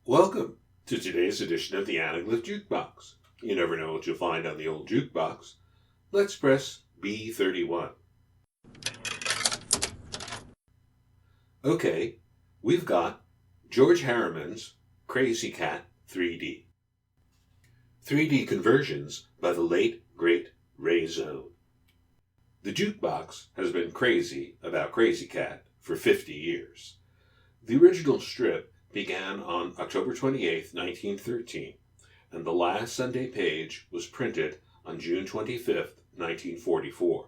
Welcome to today's edition of the Anaglyph Jukebox. You never know what you'll find on the old jukebox. Let's press B31. Okay, we've got George Herriman's Krazy Kat 3D. 3D conversions by the late, great Ray Zone. The jukebox has been crazy about Krazy Kat for 50 years. The original strip began on October 28, 1913, and the last Sunday page was printed on June 25, 1944.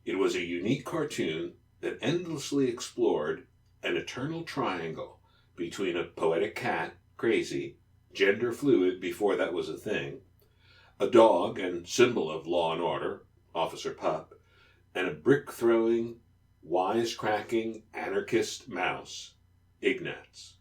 It was a unique cartoon that endlessly explored an eternal triangle between a poetic cat, Krazy, gender fluid before that was a thing, a dog and symbol of law and order, Officer Pup, and a brick-throwing, wisecracking anarchist mouse, Ignatz.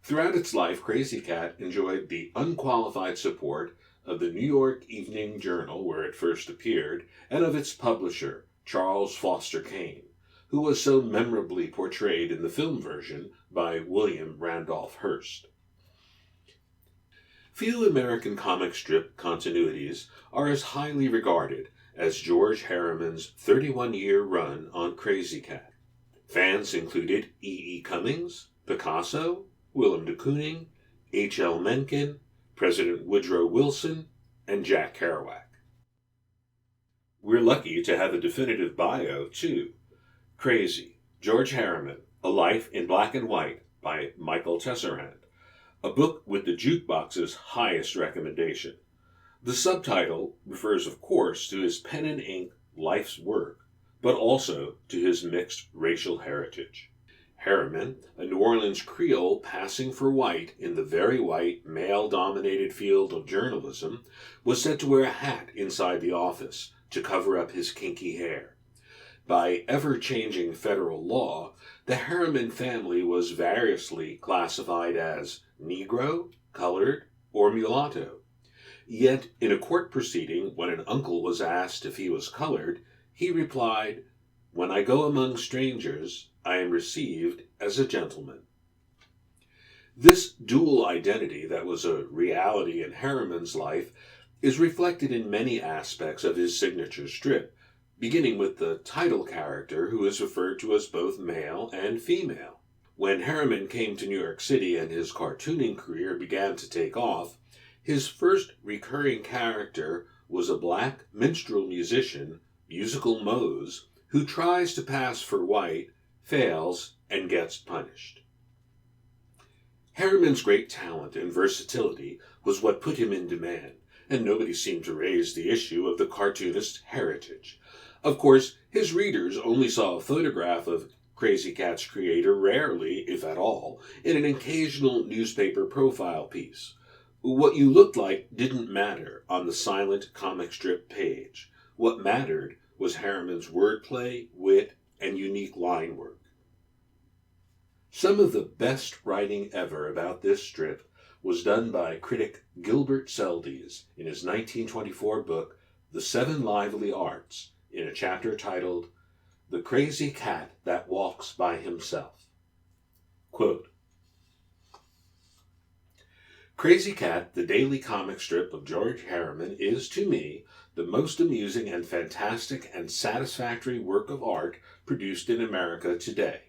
Throughout its life, Krazy Kat enjoyed the unqualified support of the New York Evening Journal, where it first appeared, and of its publisher, Charles Foster Kane, who was so memorably portrayed in the film version by William Randolph Hearst. Few American comic strip continuities are as highly regarded as George Herriman's 31-year run on Krazy Kat. Fans included E. Cummings, Picasso, Willem de Kooning, H.L. Mencken, President Woodrow Wilson, and Jack Kerouac. We're lucky to have a definitive bio, too. Krazy, George Herriman, A Life in Black and White by Michael Tesserand, a book with the Jukebox's highest recommendation. The subtitle refers, of course, to his pen and ink life's work, but also to his mixed racial heritage. Herriman, a New Orleans Creole passing for white in the very white, male-dominated field of journalism, was said to wear a hat inside the office to cover up his kinky hair. By ever-changing federal law, the Herriman family was variously classified as Negro, colored, or mulatto. Yet, in a court proceeding, when an uncle was asked if he was colored, he replied, "When I go among strangers, I am received as a gentleman." This dual identity that was a reality in Herriman's life is reflected in many aspects of his signature strip, beginning with the title character who is referred to as both male and female. When Herriman came to New York City and his cartooning career began to take off, his first recurring character was a black minstrel musician, Musical Mose, who tries to pass for white, fails, and gets punished. Herriman's great talent and versatility was what put him in demand, and nobody seemed to raise the issue of the cartoonist's heritage. Of course, his readers only saw a photograph of Krazy Kat's creator rarely, if at all, in an occasional newspaper profile piece. What you looked like didn't matter on the silent comic strip page. What mattered was Herriman's wordplay, wit, and unique line work. Some of the best writing ever about this strip was done by critic Gilbert Seldes in his 1924 book, The Seven Lively Arts, in a chapter titled, The Krazy Kat That Walks by Himself. Quote, Krazy Kat, the daily comic strip of George Herriman, is, to me, the most amusing and fantastic and satisfactory work of art produced in America today.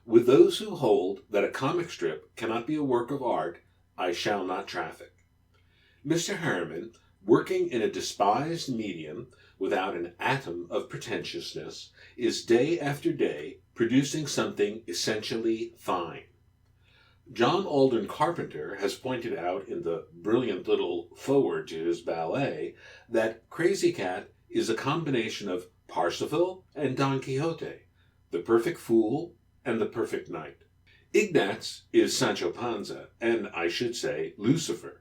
With those who hold that a comic strip cannot be a work of art, I shall not traffic. Mr. Herriman, working in a despised medium without an atom of pretentiousness, is day after day producing something essentially fine. John Alden Carpenter has pointed out in the brilliant little foreword to his ballet that Krazy Kat is a combination of Parsifal and Don Quixote, the perfect fool and the perfect knight. Ignatz is Sancho Panza, and I should say Lucifer.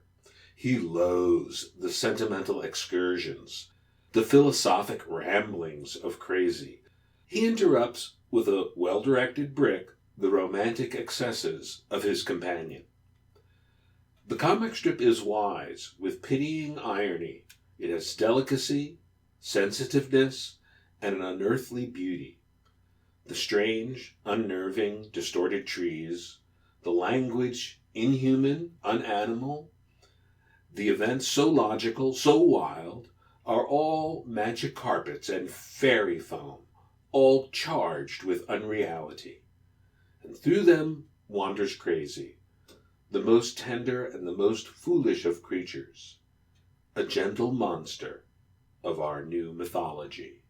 He loathes the sentimental excursions, the philosophic ramblings of Krazy. He interrupts with a well-directed brick the romantic excesses of his companion. The comic strip is wise, with pitying irony. It has delicacy, sensitiveness, and an unearthly beauty. The strange, unnerving, distorted trees, the language inhuman, unanimal, the events so logical, so wild, are all magic carpets and fairy foam, all charged with unreality. And through them wanders Krazy, the most tender and the most foolish of creatures, a gentle monster of our new mythology.